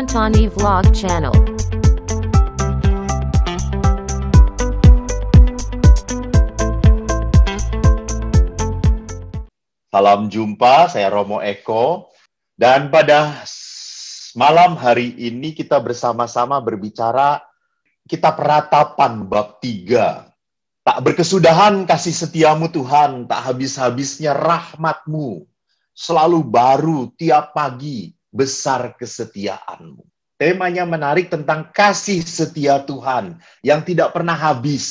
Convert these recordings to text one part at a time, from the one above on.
Tani Vlog Channel. Salam jumpa, saya Romo Eko. Dan pada malam hari ini kita bersama-sama berbicara kitab Ratapan bab 3. Tak berkesudahan kasih setiamu Tuhan, tak habis-habisnya rahmat-Mu. Selalu baru tiap pagi, besar kesetiaan-Mu. Temanya menarik tentang kasih setia Tuhan yang tidak pernah habis.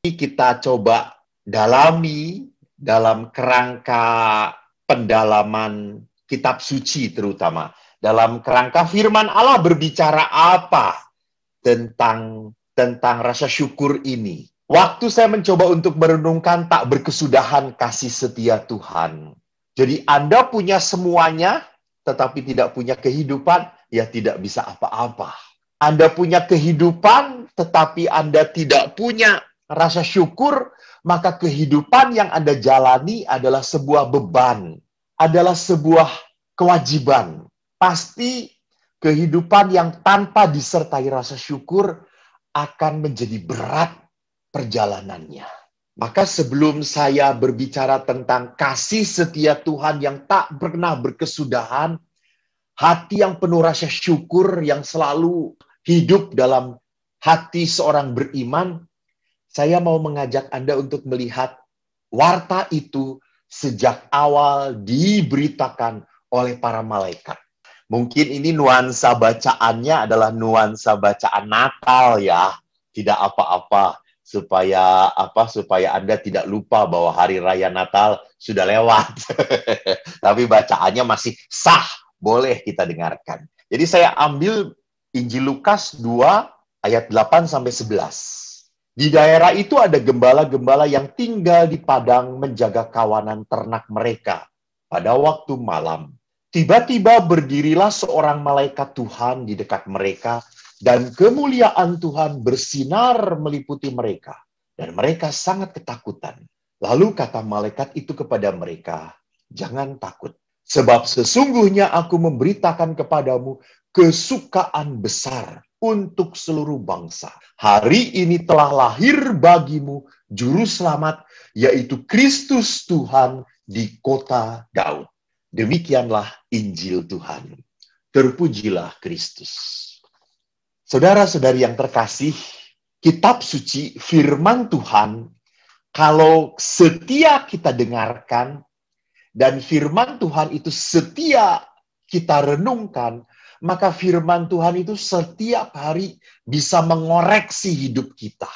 Kita coba dalami dalam kerangka pendalaman kitab suci terutama. Dalam kerangka firman Allah berbicara apa tentang rasa syukur ini. Waktu saya mencoba untuk merenungkan tak berkesudahan kasih setia Tuhan. Jadi Anda punya semuanya, tetapi tidak punya kehidupan, ya tidak bisa apa-apa. Anda punya kehidupan, tetapi Anda tidak punya rasa syukur, maka kehidupan yang Anda jalani adalah sebuah beban, adalah sebuah kewajiban. Pasti kehidupan yang tanpa disertai rasa syukur akan menjadi berat perjalanannya. Maka sebelum saya berbicara tentang kasih setia Tuhan yang tak pernah berkesudahan, hati yang penuh rasa syukur yang selalu hidup dalam hati seorang beriman, saya mau mengajak Anda untuk melihat warta itu sejak awal diberitakan oleh para malaikat. Mungkin ini nuansa bacaannya adalah nuansa bacaan Natal ya. Tidak apa-apa supaya Anda tidak lupa bahwa hari raya Natal sudah lewat. Tapi bacaannya masih sah, boleh kita dengarkan. Jadi saya ambil Injil Lukas 2 ayat 8 sampai 11. Di daerah itu ada gembala-gembala yang tinggal di padang menjaga kawanan ternak mereka. Pada waktu malam, tiba-tiba berdirilah seorang malaikat Tuhan di dekat mereka, dan kemuliaan Tuhan bersinar meliputi mereka. Dan mereka sangat ketakutan. Lalu kata malaikat itu kepada mereka, "Jangan takut, sebab sesungguhnya aku memberitakan kepadamu kesukaan besar untuk seluruh bangsa. Hari ini telah lahir bagimu juru selamat, yaitu Kristus Tuhan di kota Daud." Demikianlah Injil Tuhan. Terpujilah Kristus. Saudara-saudari yang terkasih, kitab suci, firman Tuhan, kalau setia kita dengarkan, dan firman Tuhan itu setia kita renungkan, maka firman Tuhan itu setiap hari bisa mengoreksi hidup kita.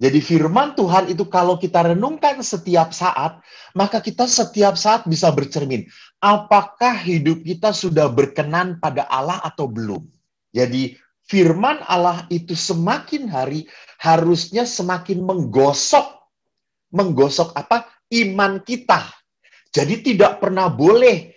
Jadi firman Tuhan itu kalau kita renungkan setiap saat, maka kita setiap saat bisa bercermin. Apakah hidup kita sudah berkenan pada Allah atau belum? Jadi firman Allah itu semakin hari harusnya semakin menggosok apa? Iman kita. Jadi tidak pernah boleh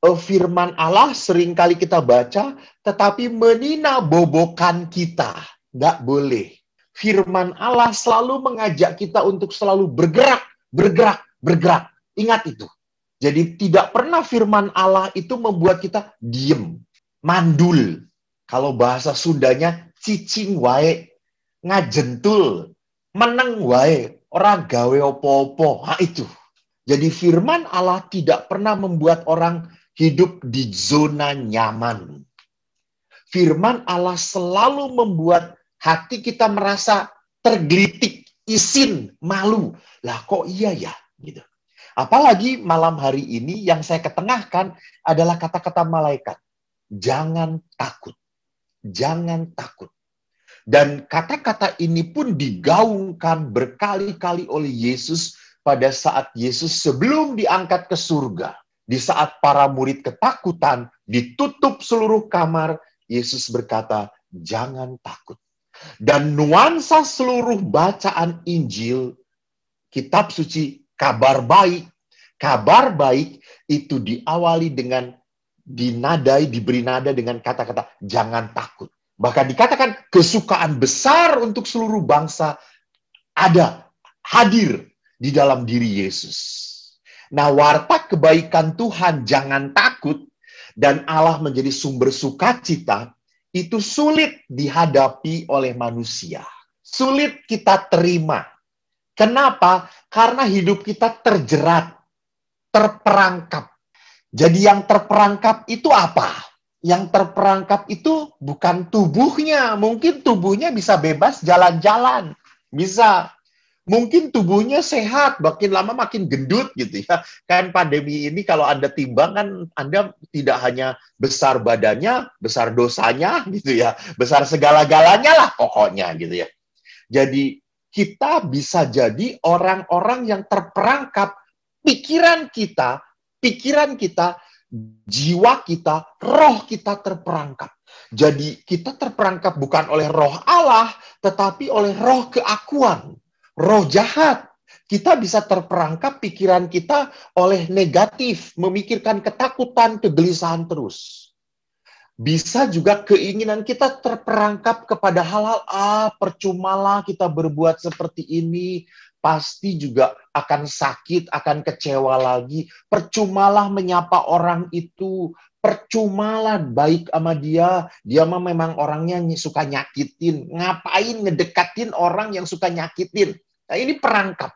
firman Allah seringkali kita baca, tetapi meninabobokan kita. Nggak boleh. Firman Allah selalu mengajak kita untuk selalu bergerak, bergerak, bergerak. Ingat itu. Jadi tidak pernah firman Allah itu membuat kita diem, mandul. Kalau bahasa Sundanya, cicing wae, ngajentul, meneng wae, ora gawe opo-opo. Nah itu. Jadi firman Allah tidak pernah membuat orang hidup di zona nyaman. Firman Allah selalu membuat hati kita merasa tergelitik, isin, malu. Lah kok iya ya? Gitu. Apalagi malam hari ini yang saya ketengahkan adalah kata-kata malaikat. Jangan takut. Jangan takut. Dan kata-kata ini pun digaungkan berkali-kali oleh Yesus pada saat Yesus sebelum diangkat ke surga. Di saat para murid ketakutan, ditutup seluruh kamar, Yesus berkata, "Jangan takut." Dan nuansa seluruh bacaan Injil, kitab suci, kabar baik itu diawali dengan diberi nada dengan kata-kata, "Jangan takut." Bahkan dikatakan kesukaan besar untuk seluruh bangsa hadir di dalam diri Yesus. Nah, warta kebaikan Tuhan, jangan takut, dan Allah menjadi sumber sukacita, itu sulit dihadapi oleh manusia. Sulit kita terima. Kenapa? Karena hidup kita terjerat, terperangkap. Jadi yang terperangkap itu apa? Yang terperangkap itu bukan tubuhnya. Mungkin tubuhnya bisa bebas jalan-jalan. Bisa. Mungkin tubuhnya sehat, makin lama makin gendut gitu ya. Kan pandemi ini kalau Anda timbang kan Anda tidak hanya besar badannya, besar dosanya gitu ya. Besar segala-galanya lah pokoknya gitu ya. Jadi kita bisa jadi orang-orang yang terperangkap pikiran kita, jiwa kita, roh kita terperangkap. Jadi kita terperangkap bukan oleh roh Allah, tetapi oleh roh keakuan. Roh jahat. Kita bisa terperangkap pikiran kita oleh negatif, memikirkan ketakutan, kegelisahan terus. Bisa juga keinginan kita terperangkap kepada hal-hal, percumalah kita berbuat seperti ini, pasti juga akan sakit, akan kecewa lagi. Percumalah menyapa orang itu, percumalah baik sama dia mah memang orangnya suka nyakitin. Ngapain ngedekatin orang yang suka nyakitin? Nah, ini perangkap.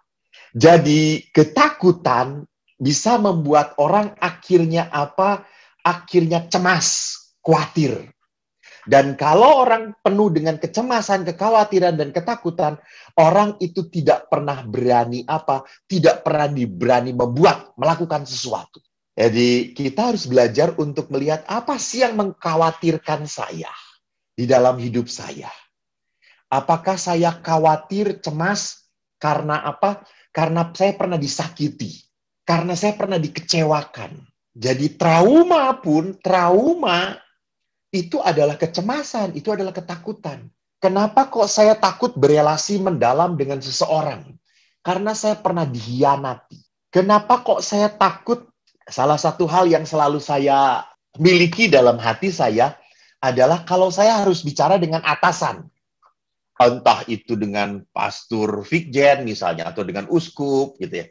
Jadi ketakutan bisa membuat orang akhirnya apa? Akhirnya cemas, khawatir. Dan kalau orang penuh dengan kecemasan, kekhawatiran, dan ketakutan, orang itu tidak pernah berani apa? Tidak pernah berani melakukan sesuatu. Jadi kita harus belajar untuk melihat apa sih yang mengkhawatirkan saya di dalam hidup saya. Apakah saya khawatir, cemas, karena apa? Karena saya pernah disakiti. Karena saya pernah dikecewakan. Jadi trauma itu adalah kecemasan, itu adalah ketakutan. Kenapa kok saya takut berelasi mendalam dengan seseorang? Karena saya pernah dikhianati. Kenapa kok saya takut? Salah satu hal yang selalu saya miliki dalam hati saya adalah kalau saya harus bicara dengan atasan. Entah itu dengan pastor Vikjen misalnya, atau dengan uskup gitu ya,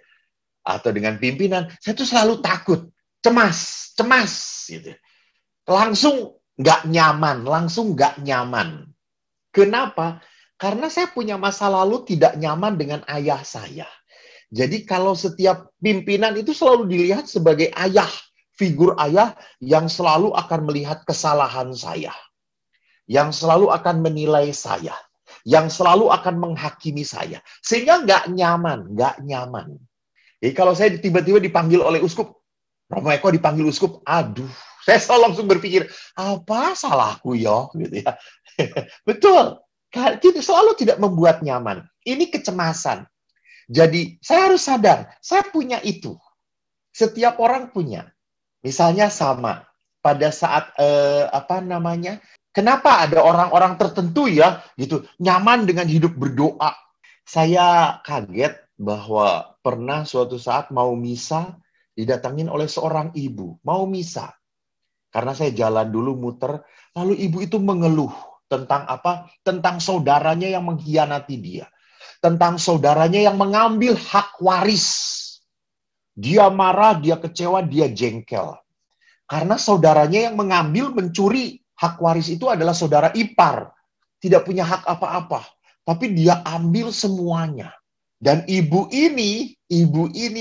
atau dengan pimpinan, saya tuh selalu takut, cemas gitu. Langsung nggak nyaman. Kenapa? Karena saya punya masa lalu tidak nyaman dengan ayah saya. Jadi kalau setiap pimpinan itu selalu dilihat sebagai ayah, figur ayah yang selalu akan melihat kesalahan saya, yang selalu akan menilai saya, yang selalu akan menghakimi saya. Sehingga nggak nyaman. Jadi kalau saya tiba-tiba dipanggil oleh uskup, Romo Eko dipanggil uskup, aduh, saya selalu langsung berpikir, apa salahku ya? Gitu ya. Betul, kita selalu tidak membuat nyaman. Ini kecemasan. Jadi saya harus sadar, saya punya itu. Setiap orang punya. Misalnya sama, pada saat kenapa ada orang-orang tertentu ya gitu nyaman dengan hidup berdoa. Saya kaget bahwa pernah suatu saat mau misa didatangin oleh seorang ibu, mau misa. Karena saya jalan dulu muter, lalu ibu itu mengeluh tentang apa? Tentang saudaranya yang mengkhianati dia. Tentang saudaranya yang mengambil hak waris. Dia marah, dia kecewa, dia jengkel. Karena saudaranya yang mencuri hak waris itu adalah saudara ipar. Tidak punya hak apa-apa. Tapi dia ambil semuanya. Dan ibu ini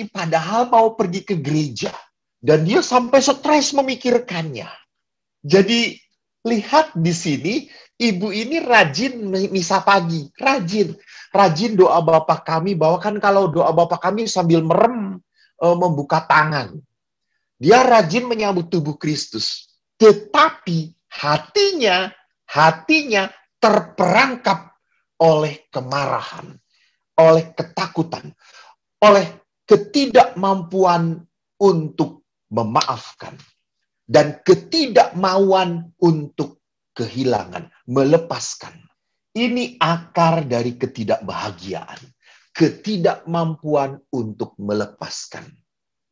padahal mau pergi ke gereja. Dan dia sampai stres memikirkannya. Jadi lihat di sini, ibu ini rajin misa pagi. Rajin doa Bapa Kami. Bahwa kan kalau doa Bapa Kami sambil merem, membuka tangan. Dia rajin menyambut tubuh Kristus. Tetapi hatinya terperangkap oleh kemarahan, oleh ketakutan, oleh ketidakmampuan untuk memaafkan, dan ketidakmauan untuk kehilangan, melepaskan. Ini akar dari ketidakbahagiaan, ketidakmampuan untuk melepaskan.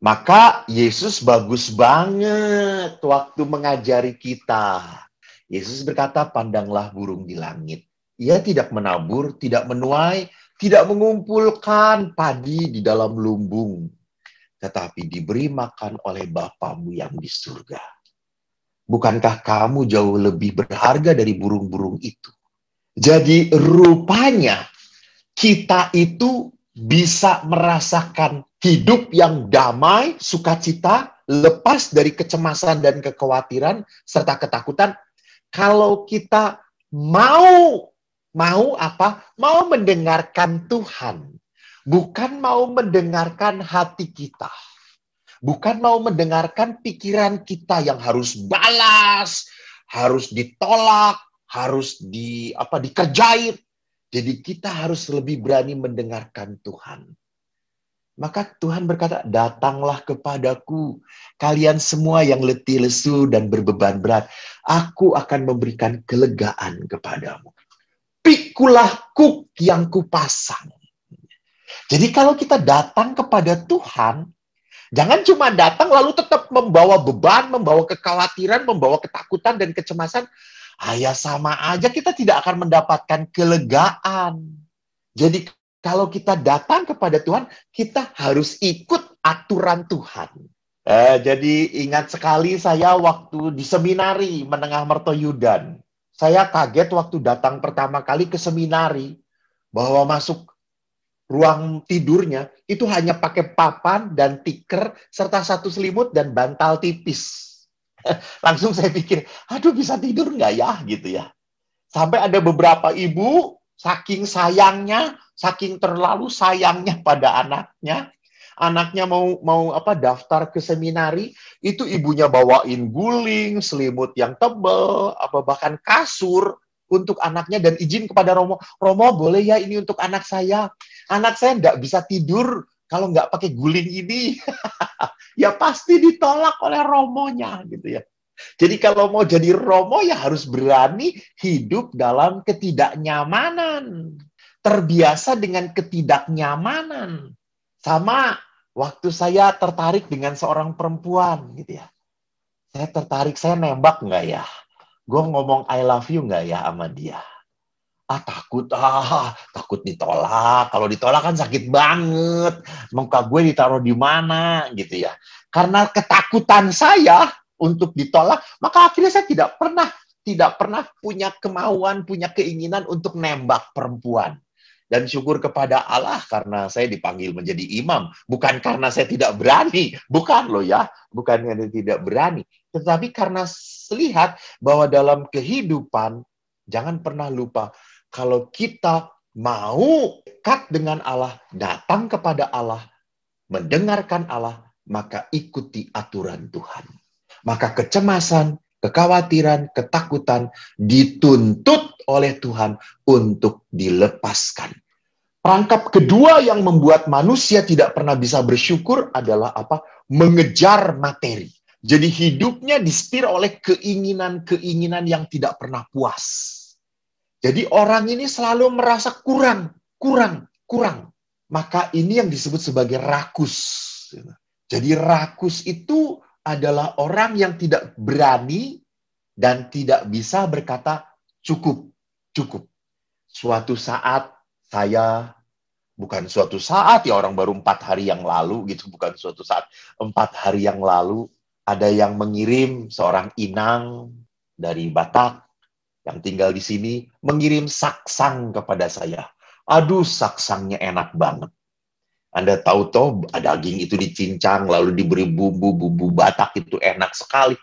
Maka Yesus bagus banget waktu mengajari kita. Yesus berkata, pandanglah burung di langit. Ia tidak menabur, tidak menuai, tidak mengumpulkan padi di dalam lumbung. Tetapi diberi makan oleh Bapamu yang di surga. Bukankah kamu jauh lebih berharga dari burung-burung itu? Jadi rupanya kita itu bisa merasakan hidup yang damai, sukacita, lepas dari kecemasan dan kekhawatiran serta ketakutan kalau kita mau apa? Mau mendengarkan Tuhan. Bukan mau mendengarkan hati kita. Bukan mau mendengarkan pikiran kita yang harus balas, harus ditolak, harus dikerjain. Jadi kita harus lebih berani mendengarkan Tuhan. Maka Tuhan berkata, datanglah kepadaku, kalian semua yang letih lesu dan berbeban berat. Aku akan memberikan kelegaan kepadamu. Pikulah kuk yang kupasang. Jadi kalau kita datang kepada Tuhan, jangan cuma datang lalu tetap membawa beban, membawa kekhawatiran, membawa ketakutan dan kecemasan. Ya sama aja kita tidak akan mendapatkan kelegaan. Jadi kalau kita datang kepada Tuhan, kita harus ikut aturan Tuhan. Jadi ingat sekali saya waktu di seminari Menengah Mertoyudan. Saya kaget waktu datang pertama kali ke seminari, bahwa masuk ruang tidurnya itu hanya pakai papan dan tikar, serta satu selimut dan bantal tipis. Langsung saya pikir, aduh bisa tidur nggak ya? Gitu ya. Sampai ada beberapa ibu, saking sayangnya, saking terlalu sayangnya pada anaknya mau daftar ke seminari, itu ibunya bawain guling, selimut yang tebal, bahkan kasur untuk anaknya, dan izin kepada Romo, boleh ya ini untuk anak saya nggak bisa tidur kalau nggak pakai guling ini. Ya pasti ditolak oleh Romonya gitu ya. Jadi kalau mau jadi Romo ya harus berani hidup dalam ketidaknyamanan. Terbiasa dengan ketidaknyamanan. Sama waktu saya tertarik dengan seorang perempuan gitu ya. Saya tertarik, saya nembak nggak ya? Gue ngomong I love you nggak ya sama dia? Takut ditolak. Kalau ditolak kan sakit banget. Muka gue ditaruh di mana gitu ya. Karena ketakutan saya untuk ditolak, maka akhirnya saya tidak pernah punya kemauan, punya keinginan untuk nembak perempuan. Dan syukur kepada Allah karena saya dipanggil menjadi imam. Bukan karena saya tidak berani. Bukan loh ya. Bukan karena tidak berani. Tetapi karena lihat bahwa dalam kehidupan, jangan pernah lupa, kalau kita mau dekat dengan Allah, datang kepada Allah, mendengarkan Allah, maka ikuti aturan Tuhan. Maka kecemasan, kekhawatiran, ketakutan dituntut oleh Tuhan untuk dilepaskan. Perangkap kedua yang membuat manusia tidak pernah bisa bersyukur adalah apa? Mengejar materi. Jadi hidupnya disetir oleh keinginan-keinginan yang tidak pernah puas. Jadi orang ini selalu merasa kurang. Maka ini yang disebut sebagai rakus. Jadi rakus itu adalah orang yang tidak berani dan tidak bisa berkata cukup. Suatu saat bukan suatu saat ya, orang baru 4 hari yang lalu gitu, bukan suatu saat, 4 hari yang lalu ada yang mengirim, seorang inang dari Batak yang tinggal di sini, mengirim saksang kepada saya. Aduh, saksangnya enak banget. Anda tahu toh, daging itu dicincang, lalu diberi bumbu Batak, itu enak sekali.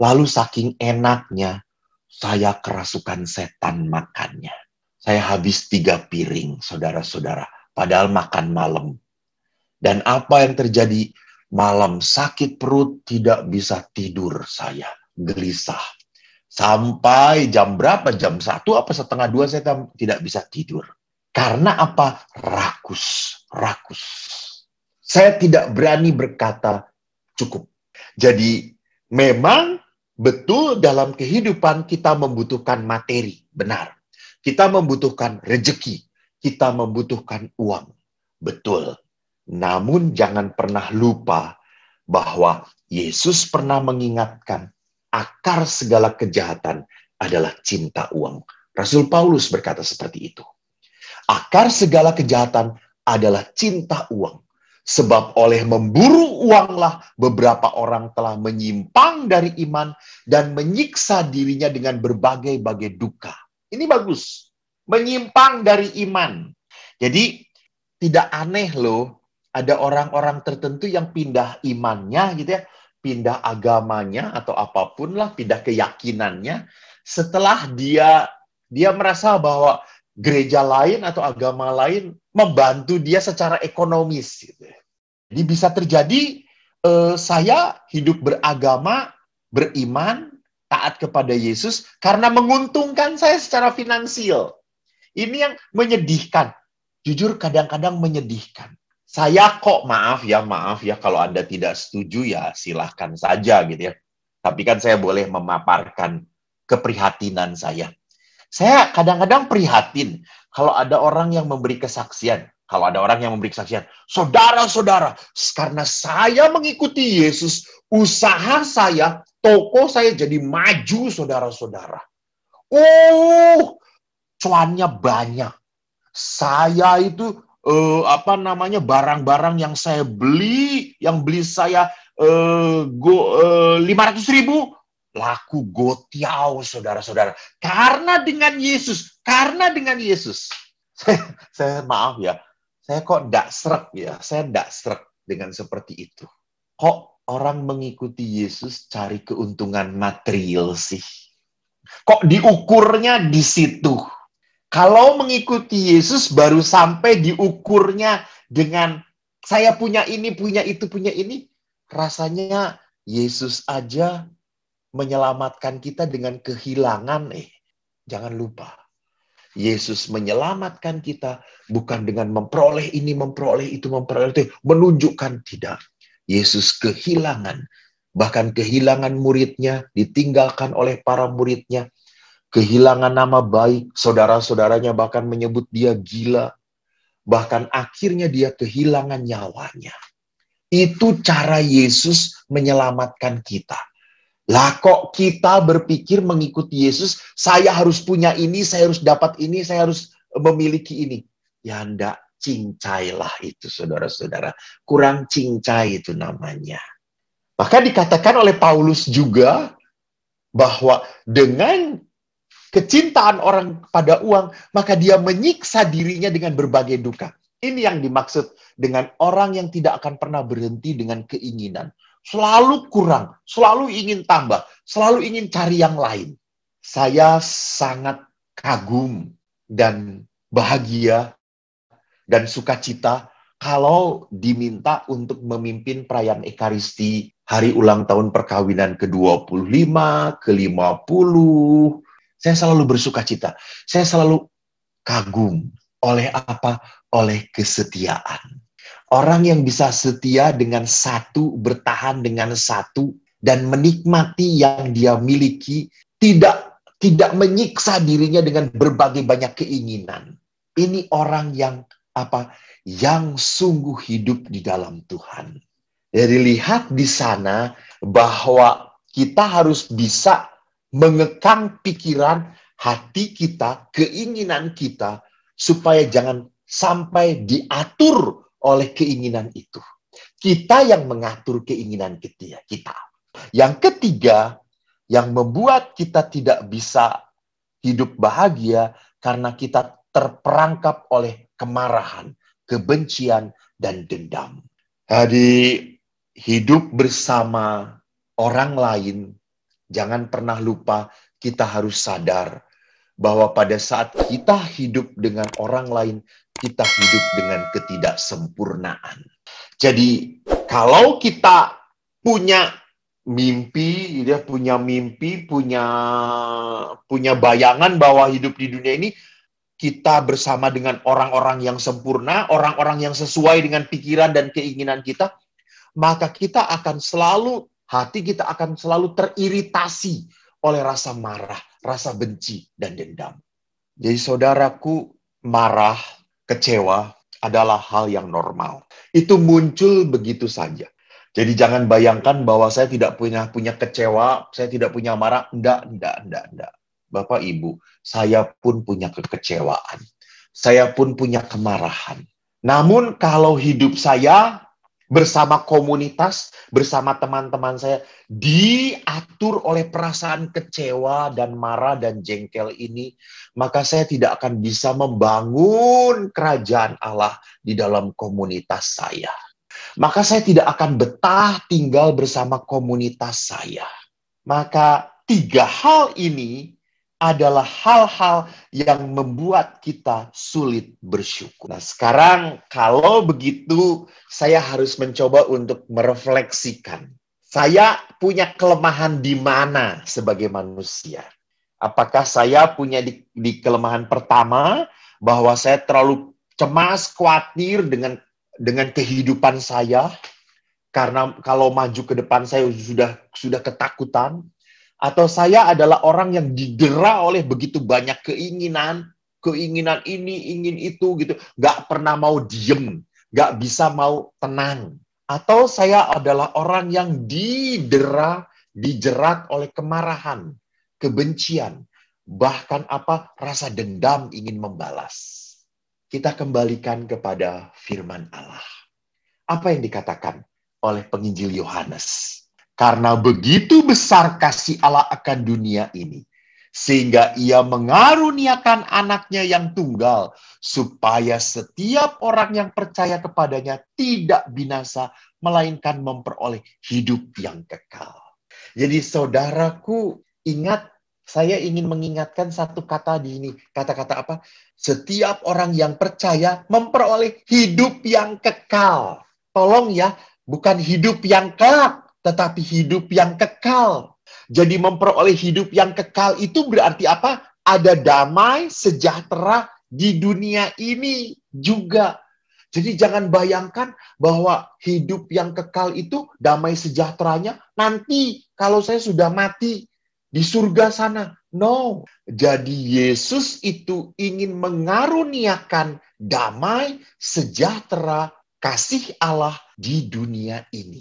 Lalu saking enaknya, saya kerasukan setan makannya. Saya habis 3 piring, saudara-saudara. Padahal makan malam. Dan apa yang terjadi? Malam sakit perut, tidak bisa tidur saya. Gelisah. Sampai jam berapa? Jam 1 apa setengah 2 saya tidak bisa tidur. Karena apa? Rakus. Saya tidak berani berkata cukup. Jadi memang betul dalam kehidupan kita membutuhkan materi. Benar. Kita membutuhkan rezeki. Kita membutuhkan uang. Betul. Namun jangan pernah lupa bahwa Yesus pernah mengingatkan akar segala kejahatan adalah cinta uang. Rasul Paulus berkata seperti itu. Akar segala kejahatan adalah cinta uang. Sebab oleh memburu uanglah beberapa orang telah menyimpang dari iman dan menyiksa dirinya dengan berbagai-bagai duka. Ini bagus. Menyimpang dari iman. Jadi tidak aneh loh, ada orang-orang tertentu yang pindah imannya gitu ya, pindah agamanya atau apapun lah, pindah keyakinannya setelah dia merasa bahwa gereja lain atau agama lain membantu dia secara ekonomis gitu. Jadi bisa terjadi saya hidup beragama, beriman, taat kepada Yesus karena menguntungkan saya secara finansial. Ini yang menyedihkan. Jujur kadang-kadang menyedihkan. Saya kok maaf ya kalau Anda tidak setuju ya silahkan saja gitu ya. Tapi kan saya boleh memaparkan keprihatinan saya. Saya kadang-kadang prihatin kalau ada orang yang memberi kesaksian. Kalau ada orang yang memberi kesaksian, saudara-saudara, karena saya mengikuti Yesus, usaha saya, toko saya jadi maju, saudara-saudara. Cuannya banyak. Saya itu barang-barang yang saya beli, saya 500.000 laku gotiau, saudara-saudara. Karena dengan Yesus. Saya maaf ya, saya kok ndak srek ya. Saya ndak srek dengan seperti itu. Kok orang mengikuti Yesus cari keuntungan material sih? Kok diukurnya di situ? Kalau mengikuti Yesus baru sampai diukurnya dengan saya punya ini, punya itu, punya ini. Rasanya Yesus aja menyelamatkan kita dengan kehilangan. Jangan lupa. Yesus menyelamatkan kita bukan dengan memperoleh ini, memperoleh itu, menunjukkan tidak. Yesus kehilangan. Bahkan kehilangan muridnya, ditinggalkan oleh para muridnya. Kehilangan nama baik, saudara-saudaranya bahkan menyebut dia gila. Bahkan akhirnya dia kehilangan nyawanya. Itu cara Yesus menyelamatkan kita. Lah kok kita berpikir mengikuti Yesus, saya harus punya ini, saya harus dapat ini, saya harus memiliki ini. Ya ndak, cincailah itu saudara-saudara. Kurang cincai itu namanya. Maka dikatakan oleh Paulus juga bahwa dengan kecintaan orang pada uang, maka dia menyiksa dirinya dengan berbagai duka. Ini yang dimaksud dengan orang yang tidak akan pernah berhenti dengan keinginan. Selalu kurang, selalu ingin tambah, selalu ingin cari yang lain. Saya sangat kagum dan bahagia dan sukacita kalau diminta untuk memimpin perayaan Ekaristi hari ulang tahun perkawinan ke-25, ke-50. Saya selalu bersukacita. Saya selalu kagum oleh apa? Oleh kesetiaan. Orang yang bisa setia dengan satu, bertahan dengan satu, dan menikmati yang dia miliki, tidak menyiksa dirinya dengan berbagai banyak keinginan. Ini orang yang apa? Yang sungguh hidup di dalam Tuhan. Jadi lihat di sana bahwa kita harus bisa mengekang pikiran, hati kita, keinginan kita, supaya jangan sampai diatur oleh keinginan itu. Kita yang mengatur keinginan kita. Yang ketiga, yang membuat kita tidak bisa hidup bahagia karena kita terperangkap oleh kemarahan, kebencian, dan dendam. Jadi, hidup bersama orang lain, jangan pernah lupa kita harus sadar bahwa pada saat kita hidup dengan orang lain, kita hidup dengan ketidaksempurnaan. Jadi, kalau kita punya mimpi, punya bayangan bahwa hidup di dunia ini kita bersama dengan orang-orang yang sempurna, orang-orang yang sesuai dengan pikiran dan keinginan kita, maka hati kita akan selalu teriritasi oleh rasa marah, rasa benci, dan dendam. Jadi saudaraku, marah, kecewa adalah hal yang normal. Itu muncul begitu saja. Jadi jangan bayangkan bahwa saya tidak punya kecewa, saya tidak punya marah. Enggak. Bapak Ibu, saya pun punya kekecewaan. Saya pun punya kemarahan. Namun kalau hidup saya bersama komunitas, bersama teman-teman saya, diatur oleh perasaan kecewa dan marah dan jengkel ini, maka saya tidak akan bisa membangun kerajaan Allah di dalam komunitas saya. Maka saya tidak akan betah tinggal bersama komunitas saya. Maka 3 hal ini adalah hal-hal yang membuat kita sulit bersyukur. Nah, sekarang kalau begitu, saya harus mencoba untuk merefleksikan. Saya punya kelemahan di mana sebagai manusia? Apakah saya punya di kelemahan pertama, bahwa saya terlalu cemas, khawatir dengan kehidupan saya, karena kalau maju ke depan saya sudah ketakutan? Atau saya adalah orang yang didera oleh begitu banyak keinginan ini, ingin itu, gitu. Gak pernah mau diem, gak bisa mau tenang. Atau saya adalah orang yang didera, dijerat oleh kemarahan, kebencian, bahkan rasa dendam ingin membalas. Kita kembalikan kepada firman Allah. Apa yang dikatakan oleh penginjil Yohanes? Karena begitu besar kasih Allah akan dunia ini, sehingga ia mengaruniakan anaknya yang tunggal, supaya setiap orang yang percaya kepadanya tidak binasa, melainkan memperoleh hidup yang kekal. Jadi saudaraku, ingat, saya ingin mengingatkan satu kata di ini. Kata-kata apa? Setiap orang yang percaya memperoleh hidup yang kekal. Tolong ya, bukan hidup yang kelak, tetapi hidup yang kekal. Jadi memperoleh hidup yang kekal itu berarti apa? Ada damai, sejahtera di dunia ini juga. Jadi jangan bayangkan bahwa hidup yang kekal itu damai sejahteranya nanti kalau saya sudah mati di surga sana. No. Jadi Yesus itu ingin mengaruniakan damai, sejahtera, kasih Allah di dunia ini.